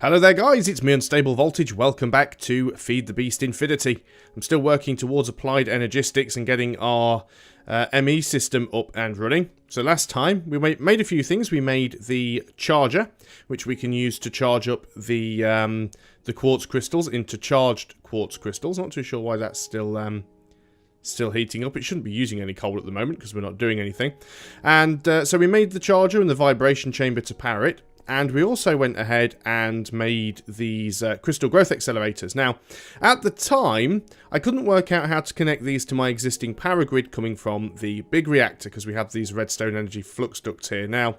Hello there guys, it's me Unstable Voltage, welcome back to Feed the Beast Infinity. I'm still working towards applied energistics and getting our ME system up and running. So last time we made a few things. We made the charger, which we can use to charge up the quartz crystals into charged quartz crystals. Not too sure why that's still heating up. It shouldn't be using any coal at the moment because we're not doing anything. And so we made the charger and the vibration chamber to power it. And we also went ahead and made these crystal growth accelerators. Now, at the time, I couldn't work out how to connect these to my existing power grid coming from the big reactor, because we have these redstone energy flux ducts here. Now,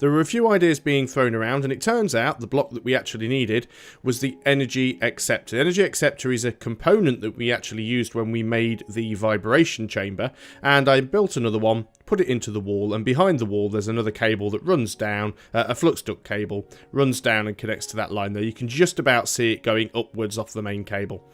there were a few ideas being thrown around, and it turns out the block that we actually needed was the energy acceptor. The energy acceptor is a component that we actually used when we made the vibration chamber, and I built another one, put it into the wall, and behind the wall there's another cable that runs down, a flux duct cable, runs down and connects to that line there. You can just about see it going upwards off the main cable.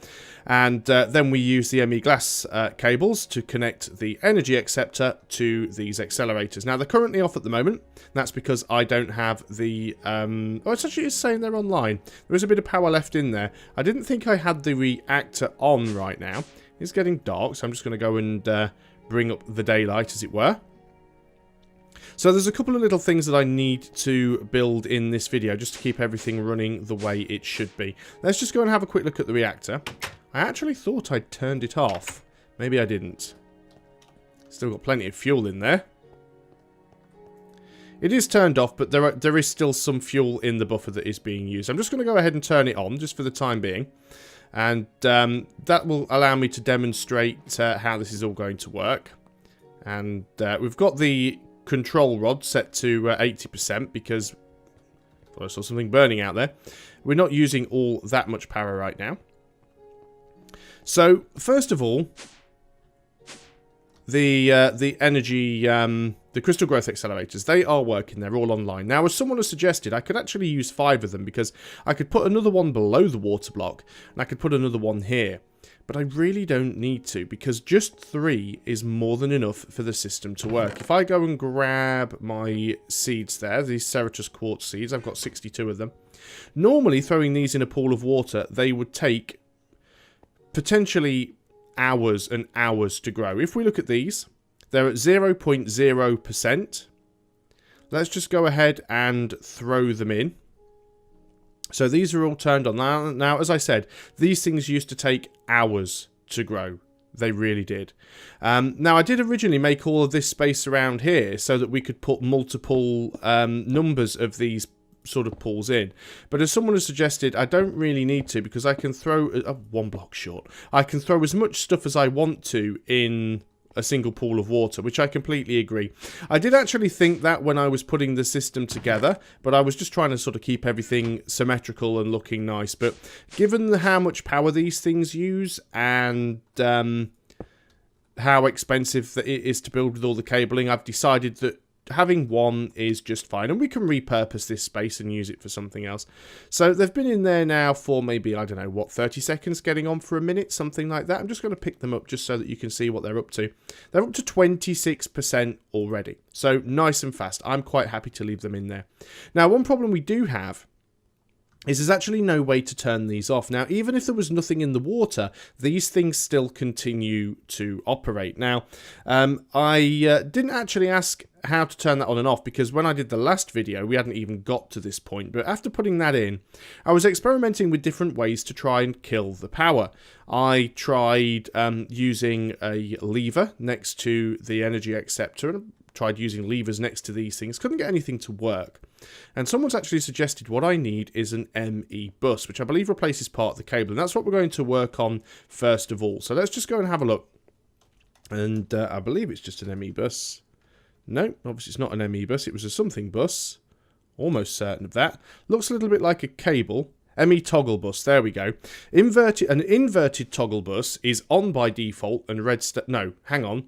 And then we use the ME glass cables to connect the energy acceptor to these accelerators. Now, they're currently off at the moment. That's because I don't have the... oh, it's actually saying they're online. There is a bit of power left in there. I didn't think I had the reactor on right now. It's getting dark, so I'm just going to go and bring up the daylight, as it were. So there's a couple of little things that I need to build in this video just to keep everything running the way it should be. Let's just go and have a quick look at the reactor. I actually thought I'd turned it off. Maybe I didn't. Still got plenty of fuel in there. It is turned off, but there is still some fuel in the buffer that is being used. I'm just going to go ahead and turn it on, just for the time being. And that will allow me to demonstrate how this is all going to work. And we've got the control rod set to 80% because I saw something burning out there. We're not using all that much power right now. So, first of all, the energy, the crystal growth accelerators, they are working. They're all online. Now, as someone has suggested, I could actually use 5 of them because I could put another one below the water block and I could put another one here. But I really don't need to because just 3 is more than enough for the system to work. If I go and grab my seeds there, these Ceratus quartz seeds, I've got 62 of them. Normally, throwing these in a pool of water, they would take potentially hours and hours to grow. If we look at these, they're at 0.0%. Let's just go ahead and throw them in. So these are all turned on. Now, as I said, these things used to take hours to grow. They really did. Now, I did originally make all of this space around here so that we could put multiple numbers of these sort of pulls in, but as someone has suggested, I don't really need to because I can throw one block short. I can throw as much stuff as I want to in a single pool of water, which I completely agree. I did actually think that when I was putting the system together, but I was just trying to sort of keep everything symmetrical and looking nice. But given how much power these things use and how expensive it is to build with all the cabling, I've decided that having one is just fine, and we can repurpose this space and use it for something else. So they've been in there now for maybe, I don't know, what, 30 seconds, getting on for a minute, something like that. I'm just going to pick them up just so that you can see what they're up to. They're up to 26% already, so nice and fast. I'm quite happy to leave them in there. Now, one problem we do have is there's actually no way to turn these off. Now, even if there was nothing in the water, these things still continue to operate. Now, I didn't actually ask how to turn that on and off because when I did the last video, we hadn't even got to this point. But after putting that in, I was experimenting with different ways to try and kill the power. I tried using a lever next to the energy acceptor and tried using levers next to these things. Couldn't get anything to work. And someone's actually suggested what I need is an ME bus, which I believe replaces part of the cable. And that's what we're going to work on first of all. So let's just go and have a look. And I believe it's just an ME bus. No, obviously it's not an ME bus. It was a something bus. Almost certain of that. Looks a little bit like a cable. ME toggle bus. There we go. An inverted toggle bus is on by default and no, hang on.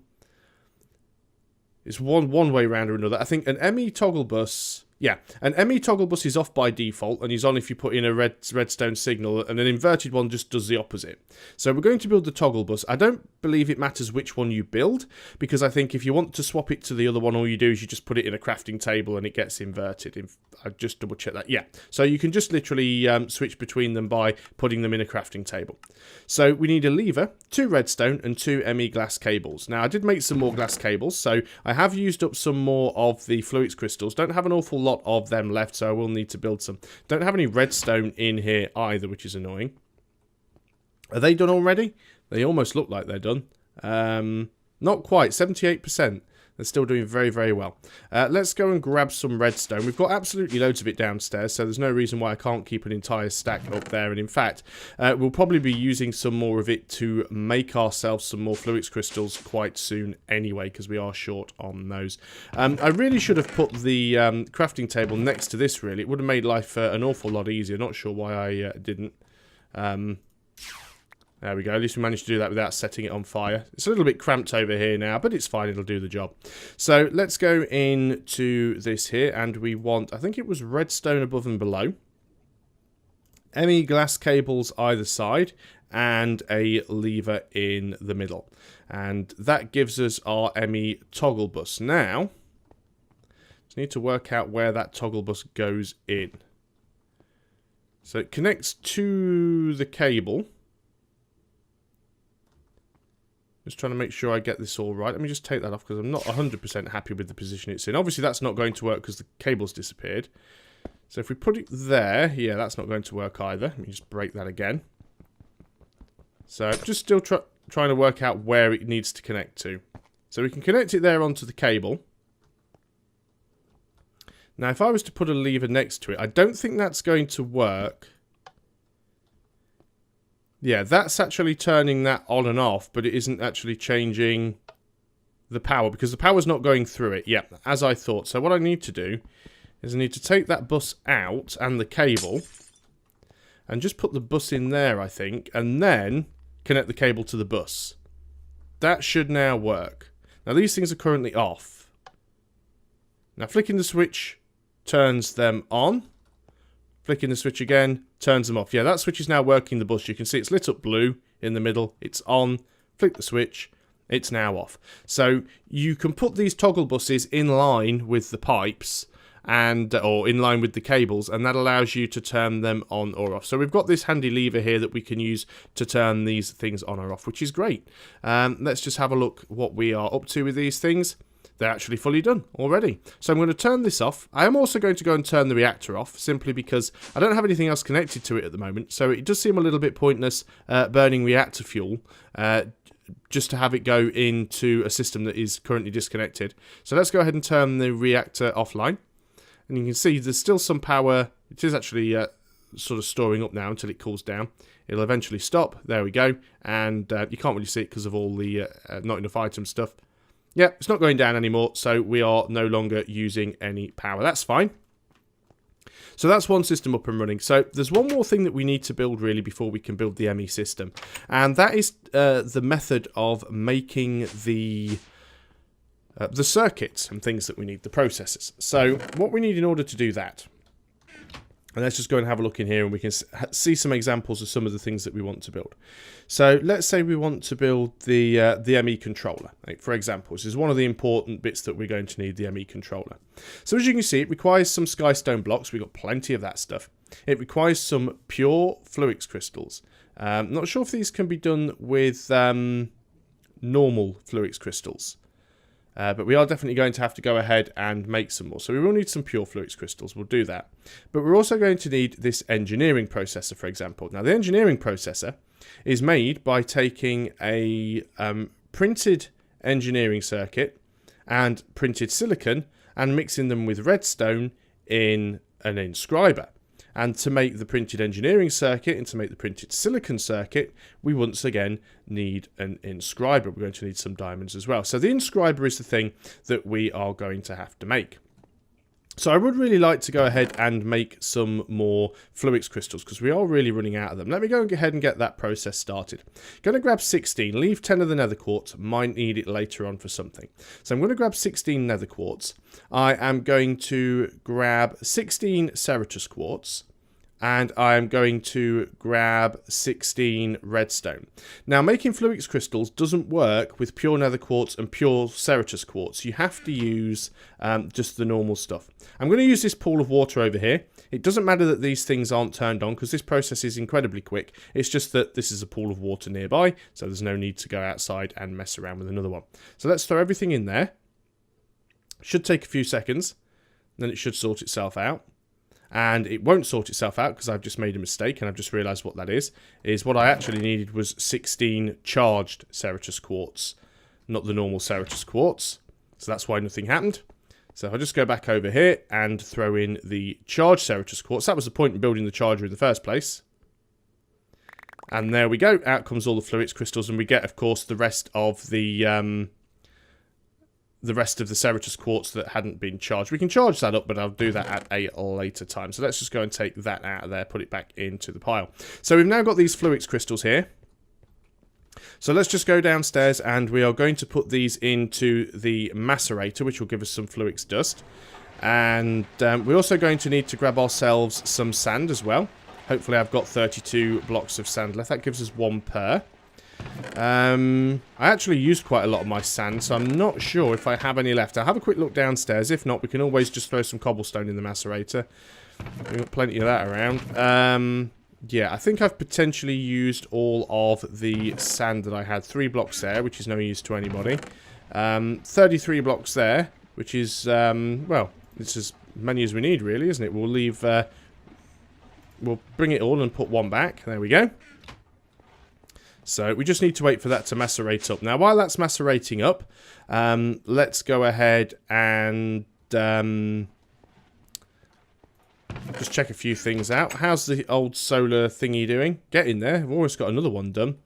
It's one way round or another. I think an ME toggle bus Yeah, an ME toggle bus is off by default and is on if you put in a redstone signal, and an inverted one just does the opposite. So we're going to build the toggle bus. I don't believe it matters which one you build, because I think if you want to swap it to the other one, all you do is you just put it in a crafting table and it gets inverted. I just double check that. Yeah, so you can just literally switch between them by putting them in a crafting table. So we need a lever, 2 redstone and 2 ME glass cables. Now I did make some more glass cables, so I have used up some more of the Sphax crystals. Don't have an awful lot of them left, so I will need to build some. Don't have any redstone in here either, which is annoying. Are they done already? They almost look like they're done. Not quite, 78%. They're still doing very, very well. Let's go and grab some redstone. We've got absolutely loads of it downstairs, so there's no reason why I can't keep an entire stack up there. And in fact, we'll probably be using some more of it to make ourselves some more Sphax crystals quite soon anyway, because we are short on those. I really should have put the crafting table next to this, really. It would have made life an awful lot easier. Not sure why I didn't. There we go. At least we managed to do that without setting it on fire. It's a little bit cramped over here now, but it's fine. It'll do the job. So let's go into this here, and we want, I think it was redstone above and below, ME glass cables either side, and a lever in the middle. And that gives us our ME toggle bus. Now, just need to work out where that toggle bus goes in. So it connects to the cable. Just trying to make sure I get this all right. Let me just take that off because I'm not 100% happy with the position it's in. Obviously, that's not going to work because the cable's disappeared. So if we put it there, yeah, that's not going to work either. Let me just break that again. So just still trying to work out where it needs to connect to. So we can connect it there onto the cable. Now, if I was to put a lever next to it, I don't think that's going to work. Yeah, that's actually turning that on and off, but it isn't actually changing the power, because the power's not going through it. Yeah, as I thought. So what I need to do is I need to take that bus out and the cable and just put the bus in there, I think, and then connect the cable to the bus. That should now work. Now, these things are currently off. Now, flicking the switch turns them on. Flicking the switch again turns them off. Yeah, that switch is now working the bus. You can see it's lit up blue in the middle. It's on. Flick the switch. It's now off. So you can put these toggle buses in line with the pipes or in line with the cables, and that allows you to turn them on or off. So we've got this handy lever here that we can use to turn these things on or off, which is great. Let's just have a look what we are up to with these things. They're actually fully done already. So I'm going to turn this off. I am also going to go and turn the reactor off, simply because I don't have anything else connected to it at the moment. So it does seem a little bit pointless burning reactor fuel just to have it go into a system that is currently disconnected. So let's go ahead and turn the reactor offline. And you can see there's still some power. It is actually sort of storing up now until it cools down. It'll eventually stop. There we go. And you can't really see it because of all the not enough item stuff. Yeah, it's not going down anymore, so we are no longer using any power. That's fine. So that's one system up and running. So there's one more thing that we need to build, really, before we can build the ME system. And that is the method of making the circuits and things that we need, the processors. So what we need in order to do that, and let's just go and have a look in here and we can see some examples of some of the things that we want to build. So let's say we want to build the ME controller, for example. This is one of the important bits that we're going to need, the ME controller. So as you can see, it requires some skystone blocks. We've got plenty of that stuff. It requires some pure Sphax crystals. Not sure if these can be done with normal Sphax crystals. But we are definitely going to have to go ahead and make some more. So we will need some pure Sphax crystals. We'll do that. But we're also going to need this engineering processor, for example. Now, the engineering processor is made by taking a printed engineering circuit and printed silicon and mixing them with redstone in an inscriber. And to make the printed engineering circuit and to make the printed silicon circuit, we once again need an inscriber. We're going to need some diamonds as well. So the inscriber is the thing that we are going to have to make. So I would really like to go ahead and make some more Fluix crystals because we are really running out of them. Let me go ahead and get that process started. Going to grab 16, leave 10 of the nether quartz, might need it later on for something. So I'm going to grab 16 nether quartz. I am going to grab 16 Ceratus quartz. And I'm going to grab 16 redstone. Now, making Fluix crystals doesn't work with pure nether quartz and pure Ceratus quartz. You have to use just the normal stuff. I'm going to use this pool of water over here. It doesn't matter that these things aren't turned on because this process is incredibly quick. It's just that this is a pool of water nearby, so there's no need to go outside and mess around with another one. So let's throw everything in there. Should take a few seconds, then it should sort itself out. And it won't sort itself out because I've just made a mistake and I've just realised what that is what I actually needed was 16 charged Ceratus quartz, not the normal Ceratus quartz. So that's why nothing happened. So I'll just go back over here and throw in the charged Ceratus quartz. That was the point in building the charger in the first place. And there we go. Out comes all the Fluix crystals and we get, of course, the rest of the Ceratus quartz that hadn't been charged. We can charge that up, but I'll do that at a later time. So let's just go and take that out of there, put it back into the pile. So we've now got these Fluix crystals here. So let's just go downstairs and we are going to put these into the macerator, which will give us some Fluix dust. And we're also going to need to grab ourselves some sand as well. Hopefully I've got 32 blocks of sand left. That gives us 1 per. I actually used quite a lot of my sand, so I'm not sure if I have any left. I'll have a quick look downstairs. If not, we can always just throw some cobblestone in the macerator. We've got plenty of that around. Yeah, I think I've potentially used all of the sand that I had. 3 blocks there, which is no use to anybody. 33 blocks there, which is, well, it's as many as we need, really, isn't it? We'll leave, we'll bring it all and put 1 back. There we go. So we just need to wait for that to macerate up. Now, while that's macerating up, let's go ahead and just check a few things out. How's the old solar thingy doing? Get in there. We've almost got another one done.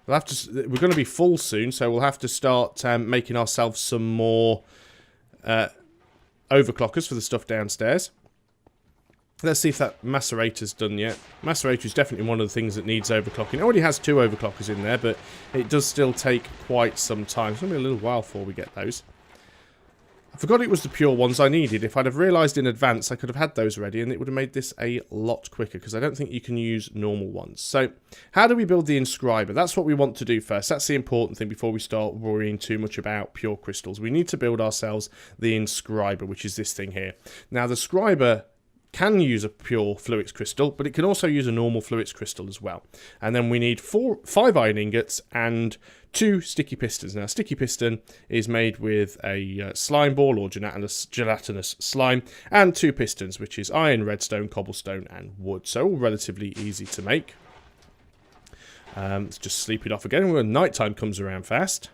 We'll have to. We're going to be full soon, so we'll have to start making ourselves some more overclockers for the stuff downstairs. Let's see if that macerator's done yet. Macerator is definitely one of the things that needs overclocking. It already has 2 overclockers in there, but it does still take quite some time. It's going to be a little while before we get those. I forgot it was the pure ones I needed. If I'd have realised in advance, I could have had those ready, and it would have made this a lot quicker, because I don't think you can use normal ones. So, how do we build the Inscriber? That's what we want to do first. That's the important thing before we start worrying too much about pure crystals. We need to build ourselves the Inscriber, which is this thing here. Now, the Scriber can use a pure Fluix crystal, but it can also use a normal Fluix crystal as well. And then we need 5 iron ingots and 2 sticky pistons. Now, sticky piston is made with a slime ball or gelatinous slime, and 2 pistons, which is iron, redstone, cobblestone, and wood. So all relatively easy to make. Let's just sleep it off again when nighttime comes around fast.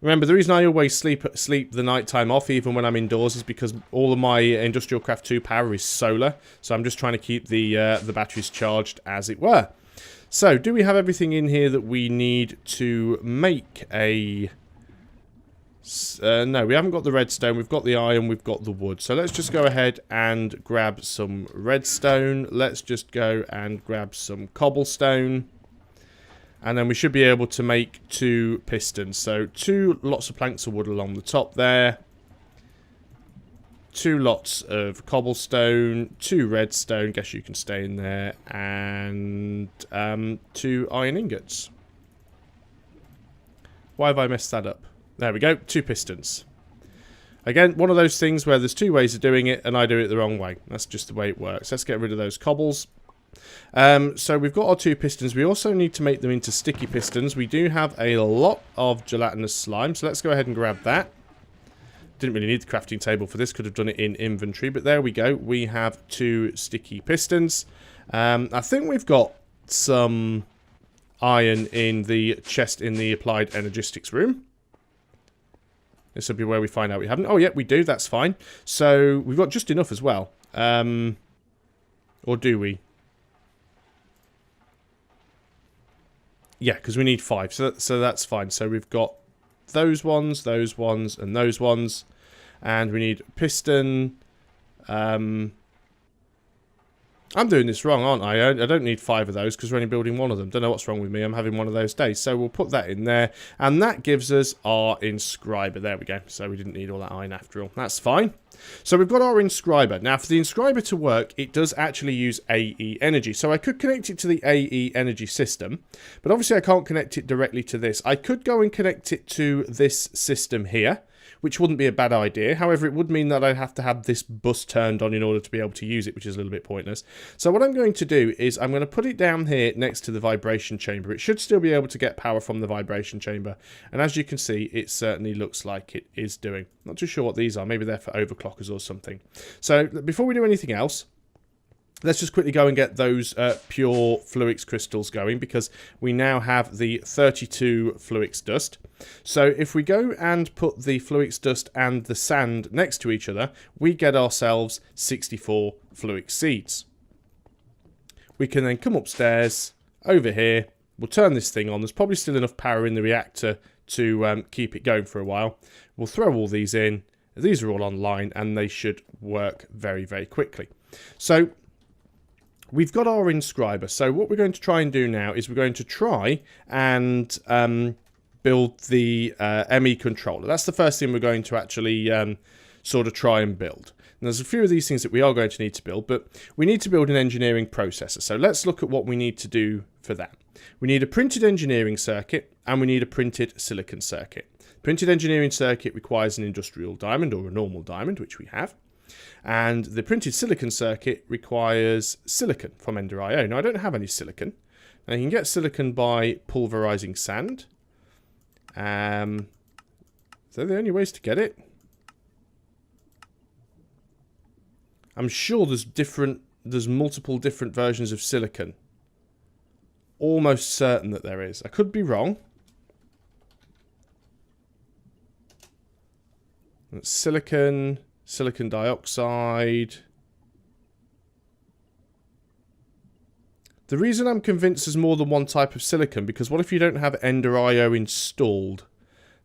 Remember, the reason I always sleep the nighttime off, even when I'm indoors, is because all of my Industrial Craft 2 power is solar. So I'm just trying to keep the batteries charged, as it were. So, do we have everything in here that we need to make a... no, we haven't got the redstone. We've got the iron. We've got the wood. So let's just go ahead and grab some redstone. Let's just go and grab some cobblestone. And then we should be able to make 2 pistons. So 2 lots of planks of wood along the top there. 2 lots of cobblestone. 2 redstone. Guess you can stay in there. And 2 iron ingots. Why have I messed that up? There we go. 2 pistons. Again, one of those things where there's 2 ways of doing it and I do it the wrong way. That's just the way it works. Let's get rid of those cobbles. So we've got our 2 pistons. We also need to make them into sticky pistons. We do have a lot of gelatinous slime, so let's go ahead and grab that. Didn't really need the crafting table for this, could have done it in inventory, but there we go. We have 2 sticky pistons. I think we've got some iron in the chest in the applied energistics room. This will be where we find out we haven't. Oh, yeah, we do. That's fine. So we've got just enough as well. Or do we? Yeah, because we need 5, so that's fine. So we've got those ones, and those ones. And we need piston, I'm doing this wrong, aren't I? I don't need 5 of those because we're only building 1 of them. Don't know what's wrong with me. I'm having one of those days. So we'll put that in there. And that gives us our Inscriber. There we go. So we didn't need all that iron after all. That's fine. So we've got our Inscriber. Now, for the Inscriber to work, it does actually use AE energy. So I could connect it to the AE energy system. But obviously I can't connect it directly to this. I could go and connect it to this system here, which wouldn't be a bad idea. However, it would mean that I'd have to have this bus turned on in order to be able to use it, which is a little bit pointless. So what I'm going to do is I'm going to put it down here next to the vibration chamber. It should still be able to get power from the vibration chamber. And as you can see, it certainly looks like it is doing. Not too sure what these are. Maybe they're for overclockers or something. So before we do anything else, let's just quickly go and get those pure Fluix crystals going, because we now have the 32 Fluix dust. So if we go and put the Fluix dust and the sand next to each other, we get ourselves 64 Fluix seeds. We can then come upstairs, over here, we'll turn this thing on. There's probably still enough power in the reactor to keep it going for a while. We'll throw all these in. These are all online and they should work very, very quickly. So we've got our Inscriber. So what we're going to try and do now is we're going to try and build the ME controller. That's the first thing we're going to actually sort of try and build. And there's a few of these things that we are going to need to build, but we need to build an engineering processor. So let's look at what we need to do for that. We need a printed engineering circuit and we need a printed silicon circuit. Printed engineering circuit requires an industrial diamond or a normal diamond, which we have. And the printed silicon circuit requires silicon from Ender.io. Now, I don't have any silicon. Now, you can get silicon by pulverizing sand. So the only ways to get it? I'm sure there's multiple different versions of silicon. Almost certain that there is. I could be wrong. That's silicon dioxide. The reason I'm convinced there's more than one type of silicon, because what if you don't have Ender.io installed?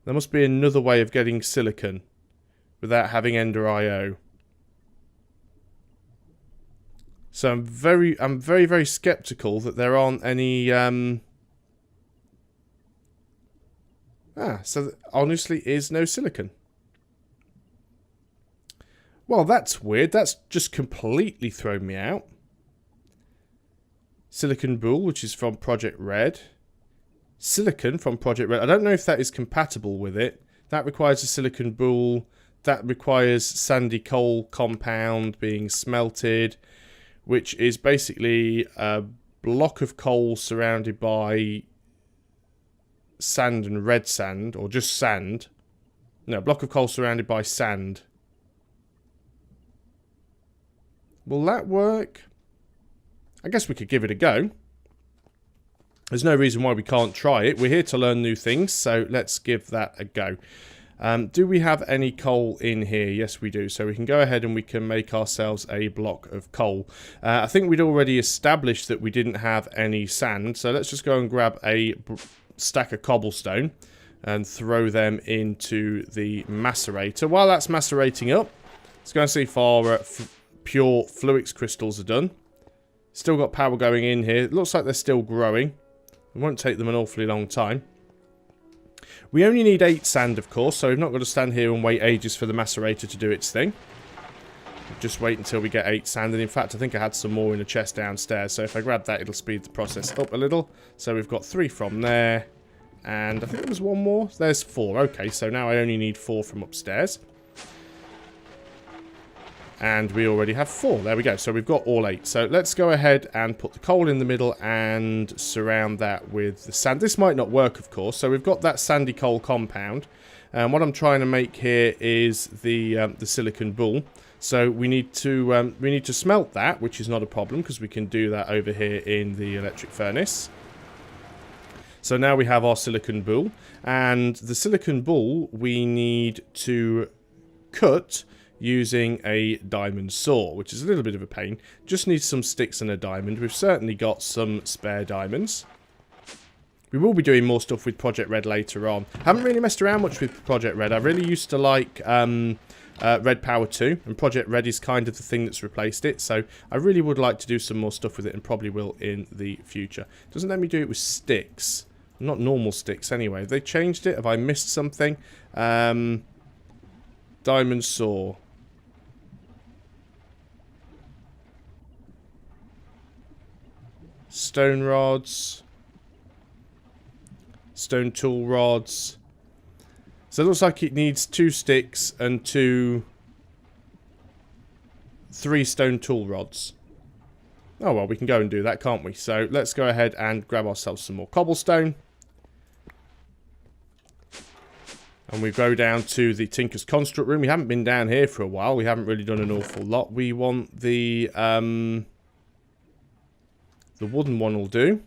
There must be another way of getting silicon without having Ender.io. So I'm very, very skeptical that there aren't any. So there honestly is no silicon. Well, that's weird. That's just completely thrown me out. Silicon Bull, which is from Project Red. Silicon from Project Red. I don't know if that is compatible with it. That requires a Silicon Bull. That requires sandy coal compound being smelted, which is basically a block of coal surrounded by sand and red sand, or just sand. No, a block of coal surrounded by sand. Will that work? I guess we could give it a go. There's no reason why we can't try it. We're here to learn new things, so let's give that a go. Do we have any coal in here? Yes, we do. So we can go ahead and we can make ourselves a block of coal. I think we'd already established that we didn't have any sand, so let's just go and grab a stack of cobblestone and throw them into the macerator. While that's macerating up, let's go and see if our pure Fluix crystals are done. Still got power going in here. It looks like they're still growing. It won't take them an awfully long time. We only need 8 sand, of course, so we've not got to stand here and wait ages for the macerator to do its thing. Just wait until we get 8 sand, and in fact, I think I had some more in a chest downstairs, so if I grab that, it'll speed the process up a little. So we've got 3 from there, and I think there was 1 more. There's 4. Okay, so now I only need 4 from upstairs. And we already have 4. There we go. So we've got all 8. So let's go ahead and put the coal in the middle and surround that with the sand. This might not work, of course. So we've got that sandy coal compound. And what I'm trying to make here is the silicon bull. So we need to smelt that, which is not a problem because we can do that over here in the electric furnace. So now we have our silicon bull, and the silicon bull we need to cut using a diamond saw, which is a little bit of a pain. Just need some sticks and a diamond. We've certainly got some spare diamonds. We will be doing more stuff with Project Red later on. Haven't really messed around much with Project Red. I really used to like Red Power 2, and Project Red is kind of the thing that's replaced it, so I really would like to do some more stuff with it, and probably will in the future. It doesn't let me do it with sticks. Not normal sticks, anyway. Have they changed it? Have I missed something? Diamond Saw. Stone rods. Stone tool rods. So it looks like it needs 2 sticks and 3 stone tool rods. Oh well, we can go and do that, can't we? So let's go ahead and grab ourselves some more cobblestone. And we go down to the Tinker's Construct room. We haven't been down here for a while. We haven't really done an awful lot. We want the wooden one will do.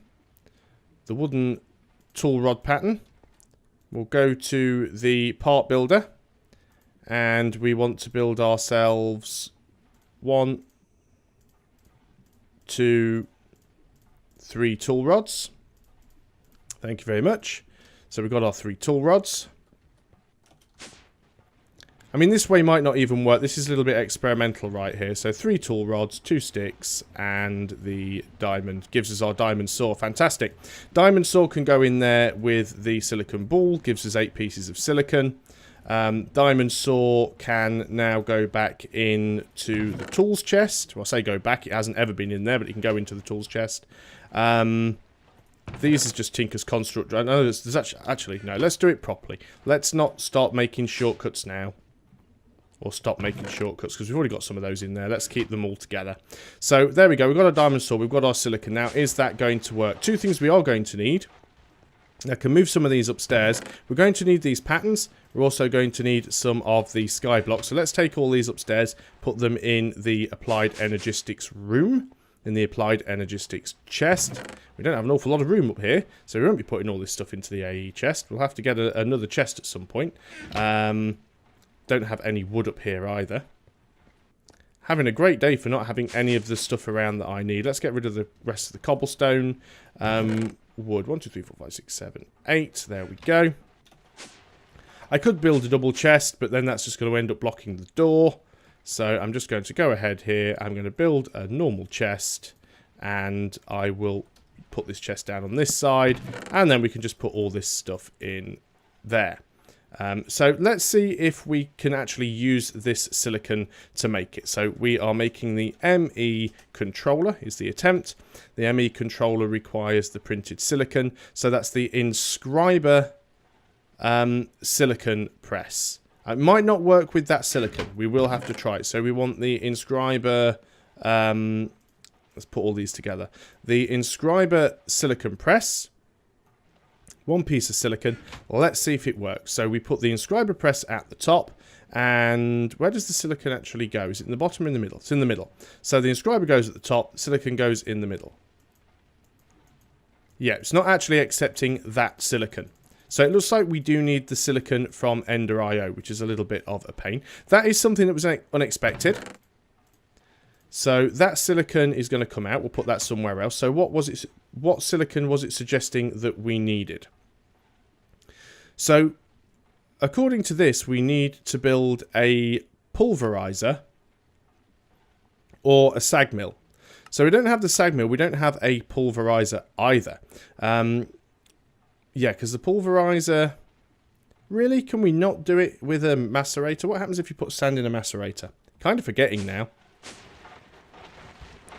The wooden tool rod pattern. We'll go to the part builder. And we want to build ourselves 1, 2, 3 tool rods. Thank you very much. So we've got our 3 tool rods. I mean, this way might not even work. This is a little bit experimental right here. So 3 tool rods, 2 sticks, and the diamond. Gives us our diamond saw. Fantastic. Diamond saw can go in there with the silicon ball. Gives us 8 pieces of silicon. Diamond saw can now go back into the tools chest. Well, I say go back. It hasn't ever been in there, but it can go into the tools chest. These is just Tinker's Construct. I know there's actually, no, let's do it properly. Let's not start making shortcuts now. Or stop making shortcuts, because we've already got some of those in there. Let's keep them all together. So, there we go. We've got our diamond saw. We've got our silicon. Now, is that going to work? 2 things we are going to need. I can move some of these upstairs. We're going to need these patterns. We're also going to need some of the sky blocks. So, let's take all these upstairs, put them in the Applied Energistics room. In the Applied Energistics chest. We don't have an awful lot of room up here, so we won't be putting all this stuff into the AE chest. We'll have to get another chest at some point. Don't have any wood up here either. Having a great day for not having any of the stuff around that I need. Let's get rid of the rest of the cobblestone. Wood. 1, 2, 3, 4, 5, 6, 7, 8. There we go. I could build a double chest, but then that's just going to end up blocking the door. So I'm just going to go ahead here. I'm going to build a normal chest. And I will put this chest down on this side. And then we can just put all this stuff in there. So let's see if we can actually use this silicon to make it. So we are making the ME controller is the attempt. The ME controller requires the printed silicon. So that's the Inscriber silicon press. It might not work with that silicon. We will have to try it. So we want the Inscriber... let's put all these together. The Inscriber silicon press... 1 piece of silicon. Let's see if it works. So we put the Inscriber press at the top. And where does the silicon actually go? Is it in the bottom or in the middle? It's in the middle. So the Inscriber goes at the top. Silicon goes in the middle. Yeah, it's not actually accepting that silicon. So it looks like we do need the silicon from Ender.io, which is a little bit of a pain. That is something that was unexpected. So that silicon is going to come out. We'll put that somewhere else. So what silicon was it suggesting that we needed? So according to this, we need to build a pulverizer or a sag mill. So we don't have the sag mill. We don't have a pulverizer either. Yeah, because the pulverizer... Really? Can we not do it with a macerator? What happens if you put sand in a macerator? Kind of forgetting now.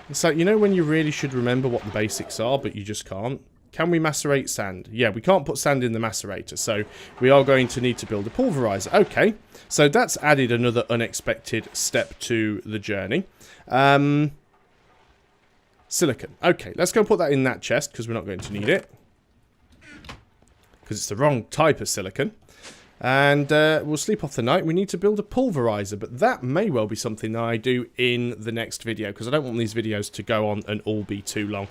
It's like, you know when you really should remember what the basics are, but you just can't? Can we macerate sand? Yeah, we can't put sand in the macerator, so we are going to need to build a pulverizer. Okay, so that's added another unexpected step to the journey. Silicon. Okay, let's go put that in that chest, because we're not going to need it. Because it's the wrong type of silicon. And we'll sleep off the night. We need to build a pulverizer, but that may well be something that I do in the next video, because I don't want these videos to go on and all be too long.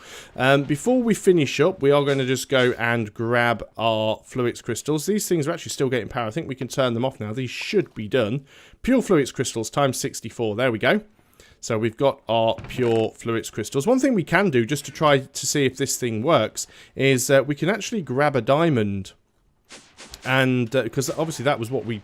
Before we finish up, we are going to just go and grab our Fluix crystals. These things are actually still getting power. I think we can turn them off now. These should be done. Pure Fluix crystals times 64. There we go. So we've got our pure Fluix crystals. One thing we can do, just to try to see if this thing works, is we can actually grab a diamond. And because obviously that was what we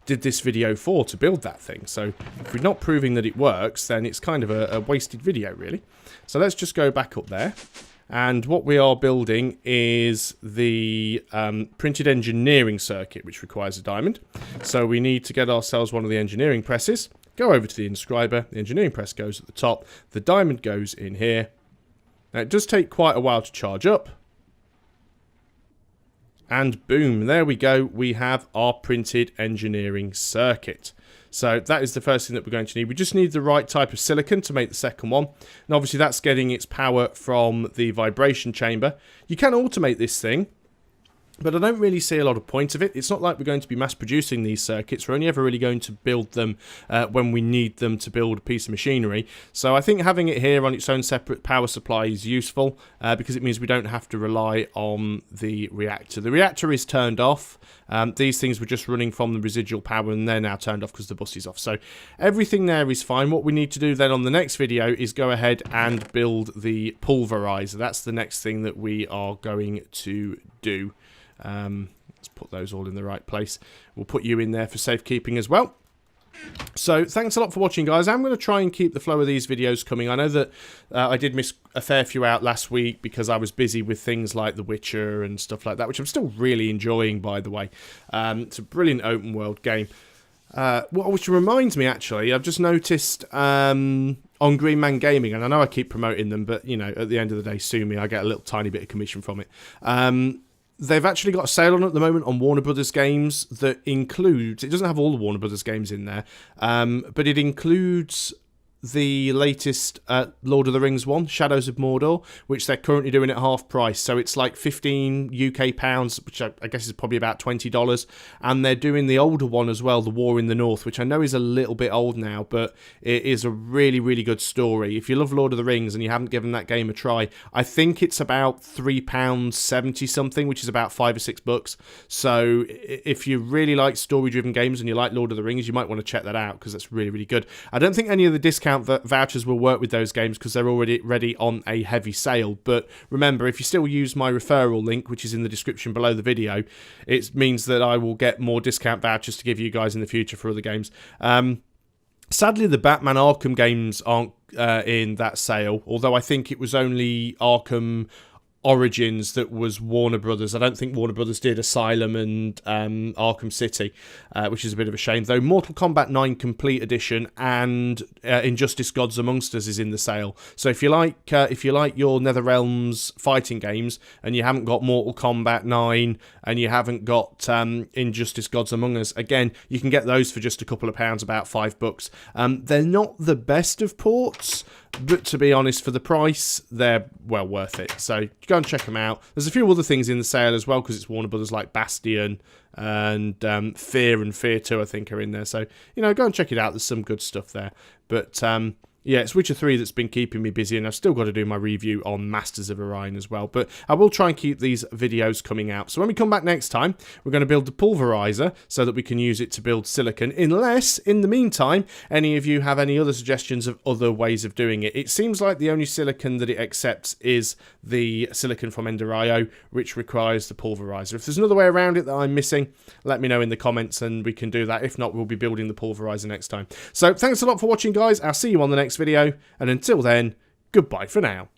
did this video for, to build that thing. So if we're not proving that it works, then it's kind of a wasted video, really. So let's just go back up there. And what we are building is the printed engineering circuit, which requires a diamond. So we need to get ourselves one of the engineering presses, go over to the inscriber, the engineering press goes at the top, the diamond goes in here. Now it does take quite a while to charge up. And boom, there we go, we have our printed engineering circuit. So that is the first thing that we're going to need. We just need the right type of silicon to make the second one. And obviously that's getting its power from the vibration chamber. You can automate this thing, but I don't really see a lot of point of it. It's not like we're going to be mass producing these circuits. We're only ever really going to build them when we need them to build a piece of machinery. So I think having it here on its own separate power supply is useful because it means we don't have to rely on the reactor. The reactor is turned off. These things were just running from the residual power and they're now turned off because the bus is off. So everything there is fine. What we need to do then on the next video is go ahead and build the pulverizer. That's the next thing that we are going to do. Let's put those all in the right place. We'll put you in there for safekeeping as well. So thanks a lot for watching, guys. I'm going to try and keep the flow of these videos coming. I know that I did miss a fair few out last week because I was busy with things like The Witcher and stuff like that, which I'm still really enjoying, by the way. It's a brilliant open world game. Which reminds me, actually, I've just noticed on Green Man Gaming, and I know I keep promoting them, but, you know, at the end of the day, sue me. I get a little tiny bit of commission from it. They've actually got a sale on at the moment on Warner Brothers games that includes... It doesn't have all the Warner Brothers games in there, but it includes the latest Lord of the Rings one, Shadows of Mordor, which they're currently doing at half price. So it's like 15 UK pounds, which I guess is probably about $20. And they're doing the older one as well, The War in the North, which I know is a little bit old now, but it is a really, really good story. If you love Lord of the Rings and you haven't given that game a try, I think it's about £3.70 something, which is about $5 or $6. So if you really like story-driven games and you like Lord of the Rings, you might want to check that out because that's really, really good. I don't think any of the discount vouchers will work with those games because they're already on a heavy sale, but remember, if you still use my referral link, which is in the description below the video, it means that I will get more discount vouchers to give you guys in the future for other games. Sadly, the Batman Arkham games aren't in that sale, although I think it was only Arkham Origins that was Warner Brothers. I don't think Warner Brothers did Asylum and Arkham City, which is a bit of a shame. Though Mortal Kombat 9 Complete Edition and Injustice: Gods Amongst Us is in the sale. So if you like your NetherRealms fighting games and you haven't got Mortal Kombat 9 and you haven't got Injustice: Gods Among Us, again you can get those for just a couple of pounds, about $5. They're not the best of ports, but to be honest, for the price, they're well worth it. So go and check them out. There's a few other things in the sale as well because it's Warner Brothers, like Bastion and Fear and Fear 2, I think, are in there. So, you know, go and check it out. There's some good stuff there. But yeah, it's Witcher 3 that's been keeping me busy, and I've still got to do my review on Masters of Orion as well. But I will try and keep these videos coming out. So when we come back next time, we're going to build the pulverizer so that we can use it to build silicon, unless, in the meantime, any of you have any other suggestions of other ways of doing it. It seems like the only silicon that it accepts is the silicon from Ender.io, which requires the pulverizer. If there's another way around it that I'm missing, let me know in the comments and we can do that. If not, we'll be building the pulverizer next time. So thanks a lot for watching, guys. I'll see you on the next video, and until then, goodbye for now.